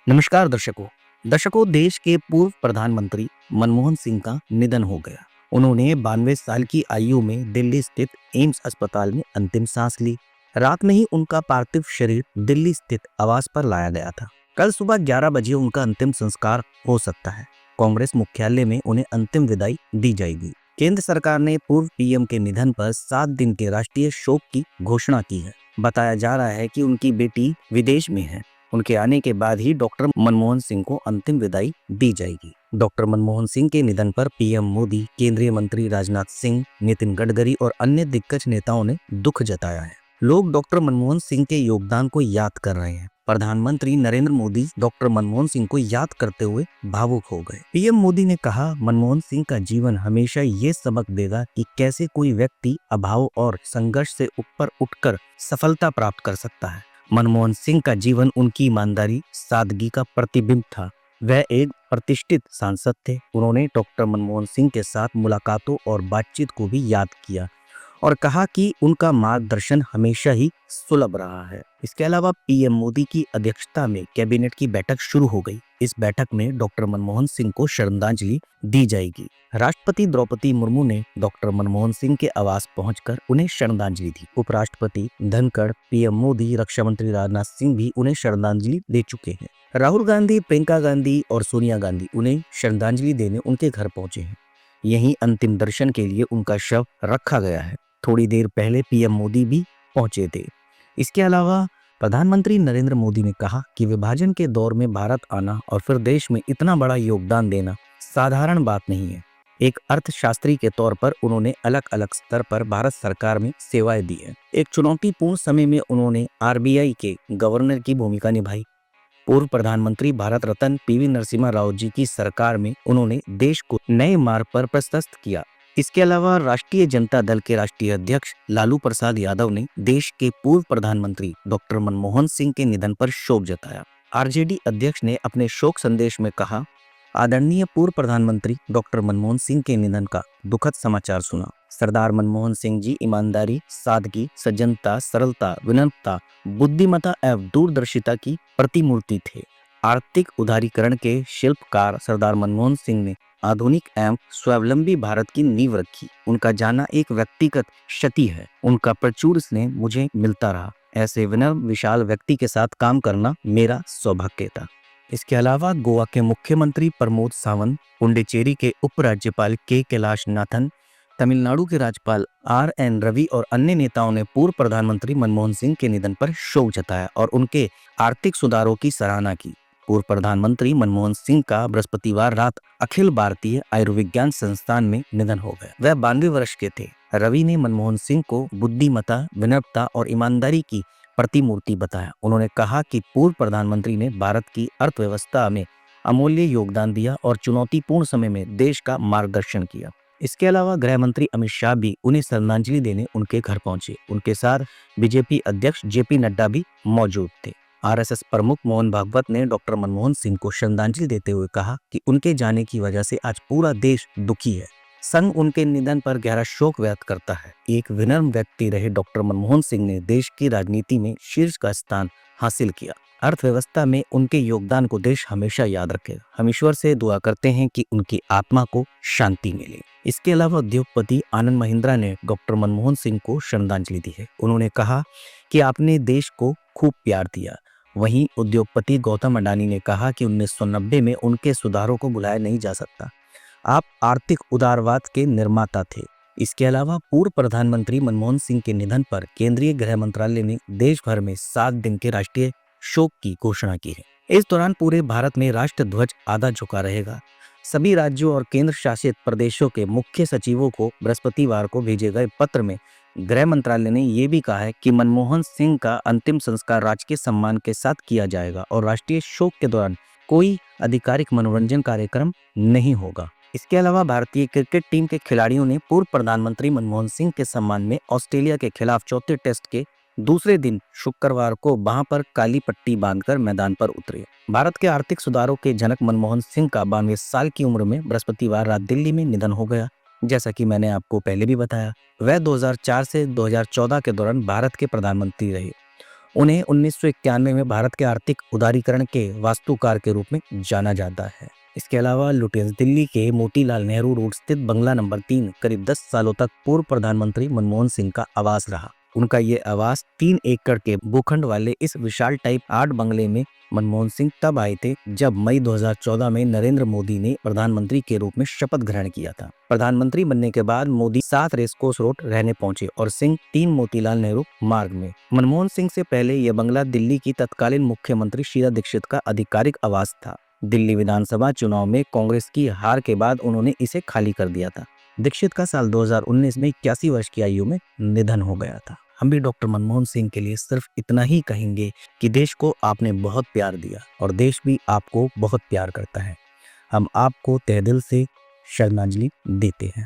नमस्कार दर्शकों देश के पूर्व प्रधानमंत्री मनमोहन सिंह का निधन हो गया। उन्होंने 92 साल की आयु में दिल्ली स्थित एम्स अस्पताल में अंतिम सांस ली। रात में ही उनका पार्थिव शरीर दिल्ली स्थित आवास पर लाया गया था। कल सुबह 11 बजे उनका अंतिम संस्कार हो सकता है। कांग्रेस मुख्यालय में उन्हें अंतिम विदाई दी जाएगी। केंद्र सरकार ने पूर्व पीएम के निधन पर 7 दिन के राष्ट्रीय शोक की घोषणा की है। बताया जा रहा है कि उनकी बेटी विदेश में है। उनके आने के बाद ही डॉक्टर मनमोहन सिंह को अंतिम विदाई दी जाएगी। डॉक्टर मनमोहन सिंह के निधन पर पीएम मोदी, केंद्रीय मंत्री राजनाथ सिंह, नितिन गडकरी और अन्य दिग्गज नेताओं ने दुख जताया है। लोग डॉक्टर मनमोहन सिंह के योगदान को याद कर रहे हैं। प्रधानमंत्री नरेंद्र मोदी डॉक्टर मनमोहन सिंह को याद करते हुए भावुक हो गए। पीएम मोदी ने कहा, मनमोहन सिंह का जीवन हमेशा ये सबक देगा कि कैसे कोई व्यक्ति अभाव और संघर्ष से ऊपर उठकर सफलता प्राप्त कर सकता है। मनमोहन सिंह का जीवन उनकी ईमानदारी, सादगी का प्रतिबिंब था। वह एक प्रतिष्ठित सांसद थे। उन्होंने डॉक्टर मनमोहन सिंह के साथ मुलाकातों और बातचीत को भी याद किया और कहा कि उनका मार्गदर्शन हमेशा ही सुलभ रहा है। इसके अलावा पीएम मोदी की अध्यक्षता में कैबिनेट की बैठक शुरू हो गई। इस बैठक में डॉक्टर मनमोहन सिंह को श्रद्धांजलि दी जाएगी। राष्ट्रपति द्रौपदी मुर्मू ने डॉक्टर मनमोहन सिंह के आवास पहुंचकर उन्हें श्रद्धांजलि दी। उपराष्ट्रपति धनखड़, पीएम मोदी, रक्षा मंत्री राजनाथ सिंह भी उन्हें श्रद्धांजलि दे चुके हैं। राहुल गांधी, प्रियंका गांधी और सोनिया गांधी उन्हें श्रद्धांजलि देने उनके घर पहुंचे हैं। यहीं अंतिम दर्शन के लिए उनका शव रखा गया है। थोड़ी देर पहले पीएम मोदी भी पहुंचे थे। इसके अलावा प्रधानमंत्री नरेंद्र मोदी ने कहा कि विभाजन के दौर में भारत आना और फिर देश में इतना बड़ा योगदान देना साधारण बात नहीं है। एक अर्थशास्त्री के तौर पर उन्होंने अलग अलग स्तर पर भारत सरकार में सेवाएं दी हैं। एक चुनौतीपूर्ण समय में उन्होंने आरबीआई के गवर्नर की भूमिका निभाई। पूर्व प्रधानमंत्री भारत रत्न पीवी नरसिम्हा राव जी की सरकार में उन्होंने देश को नए मार्ग पर प्रशस्त किया। इसके अलावा राष्ट्रीय जनता दल के राष्ट्रीय अध्यक्ष लालू प्रसाद यादव ने देश के पूर्व प्रधानमंत्री डॉक्टर मनमोहन सिंह के निधन पर शोक जताया। आरजेडी अध्यक्ष ने अपने शोक संदेश में कहा, आदरणीय पूर्व प्रधानमंत्री डॉक्टर मनमोहन सिंह के निधन का दुखद समाचार सुना। सरदार मनमोहन सिंह जी ईमानदारी, सादगी, सज्जनता, सरलता, विनम्रता, बुद्धिमत्ता एवं दूरदर्शिता की प्रतिमूर्ति थे। आर्थिक उदारीकरण के शिल्पकार सरदार मनमोहन सिंह ने आधुनिक एवं स्वावलंबी भारत की नींव रखी। उनका जाना एक व्यक्तिगत क्षति है। उनका प्रचुर स्नेह मुझे मिलता रहा। ऐसे विनम्र विशाल व्यक्ति के साथ काम करना मेरा सौभाग्य था। इसके अलावा गोवा के मुख्यमंत्री प्रमोद सावंत, पुडुचेरी के उपराज्यपाल के कैलाशनाथन, तमिलनाडु के राज्यपाल आर.एन. रवि और अन्य नेताओं ने पूर्व प्रधानमंत्री मनमोहन सिंह के निधन पर शोक जताया और उनके आर्थिक सुधारों की सराहना की। पूर्व प्रधानमंत्री मनमोहन सिंह का बृहस्पतिवार रात अखिल भारतीय आयुर्विज्ञान संस्थान में निधन हो गया। वह 92 वर्ष के थे। रवि ने मनमोहन सिंह को बुद्धिमत्ता, विनम्रता और ईमानदारी की प्रतिमूर्ति बताया। उन्होंने कहा कि पूर्व प्रधानमंत्री ने भारत की अर्थव्यवस्था में अमूल्य योगदान दिया और चुनौतीपूर्ण समय में देश का मार्गदर्शन किया। इसके अलावा गृह मंत्री अमित शाह भी उन्हें श्रद्धांजलि देने उनके घर पहुंचे। उनके साथ बीजेपी अध्यक्ष जेपी नड्डा भी मौजूद थे। आरएसएस प्रमुख मोहन भागवत ने डॉक्टर मनमोहन सिंह को श्रद्धांजलि देते हुए कहा कि उनके जाने की वजह से आज पूरा देश दुखी है। संघ उनके निधन पर गहरा शोक व्यक्त करता है। एक विनम्र व्यक्ति रहे डॉक्टर मनमोहन सिंह ने देश की राजनीति में शीर्ष का स्थान हासिल किया। अर्थव्यवस्था में उनके योगदान को देश हमेशा याद रखेगा। हम ईश्वर से दुआ करते हैं कि उनकी आत्मा को शांति मिले। इसके अलावा उद्योगपति आनंद महिंद्रा ने डॉक्टर मनमोहन सिंह को श्रद्धांजलि दी है। उन्होंने कहा कि आपने देश को खूब प्यार दिया। वहीं उद्योगपति गौतम अडानी ने कहा कि 1990 में उनके सुधारों को भुलाया नहीं जा सकता। आप आर्थिक उदारवाद के निर्माता थे। इसके अलावा पूर्व प्रधानमंत्री मनमोहन सिंह के निधन पर केंद्रीय गृह मंत्रालय ने देश भर में 7 दिन के राष्ट्रीय शोक की घोषणा की है। इस दौरान पूरे भारत में राष्ट्र ध्वज आधा झुका रहेगा। सभी राज्यों और केंद्र शासित प्रदेशों के मुख्य सचिवों को बृहस्पतिवार को भेजे गए पत्र में गृह मंत्रालय ने यह भी कहा है कि मनमोहन सिंह का अंतिम संस्कार राजकीय सम्मान के साथ किया जाएगा और राष्ट्रीय शोक के दौरान कोई आधिकारिक मनोरंजन कार्यक्रम नहीं होगा। इसके अलावा भारतीय क्रिकेट टीम के खिलाड़ियों ने पूर्व प्रधानमंत्री मनमोहन सिंह के सम्मान में ऑस्ट्रेलिया के खिलाफ चौथे टेस्ट के दूसरे दिन शुक्रवार को वहां पर काली पट्टी बांधकर मैदान पर उतरे। भारत के आर्थिक सुधारों के जनक मनमोहन सिंह का 92 साल की उम्र में बृहस्पतिवार रात दिल्ली में निधन हो गया। जैसा कि मैंने आपको पहले भी बताया, वह 2004 से 2014 के दौरान भारत के प्रधानमंत्री रहे। उन्हें 1991 में भारत के आर्थिक उदारीकरण के वास्तुकार के रूप में जाना जाता है। इसके अलावा लुटियंस दिल्ली के मोतीलाल नेहरू रोड स्थित बंगला नंबर 3 करीब 10 सालों तक पूर्व प्रधानमंत्री मनमोहन सिंह का आवास रहा। उनका ये आवास 3 एकड़ के भूखंड वाले इस विशाल टाइप 8 बंगले में मनमोहन सिंह तब आए थे जब मई 2014 में नरेंद्र मोदी ने प्रधानमंत्री के रूप में शपथ ग्रहण किया था। प्रधानमंत्री बनने के बाद मोदी 7 रेसकोर्स रोड रहने पहुंचे और सिंह 3 मोतीलाल नेहरू मार्ग में। मनमोहन सिंह से पहले यह बंगला दिल्ली की तत्कालीन मुख्यमंत्री शीला दीक्षित का आधिकारिक आवास था। दिल्ली विधानसभा चुनाव में कांग्रेस की हार के बाद उन्होंने इसे खाली कर दिया था। दीक्षित का साल 2019 में 81 वर्ष की आयु में निधन हो गया था। हम भी डॉक्टर मनमोहन सिंह के लिए सिर्फ इतना ही कहेंगे कि देश को आपने बहुत प्यार दिया और देश भी आपको बहुत प्यार करता है। हम आपको तहे दिल से श्रद्धांजलि देते हैं।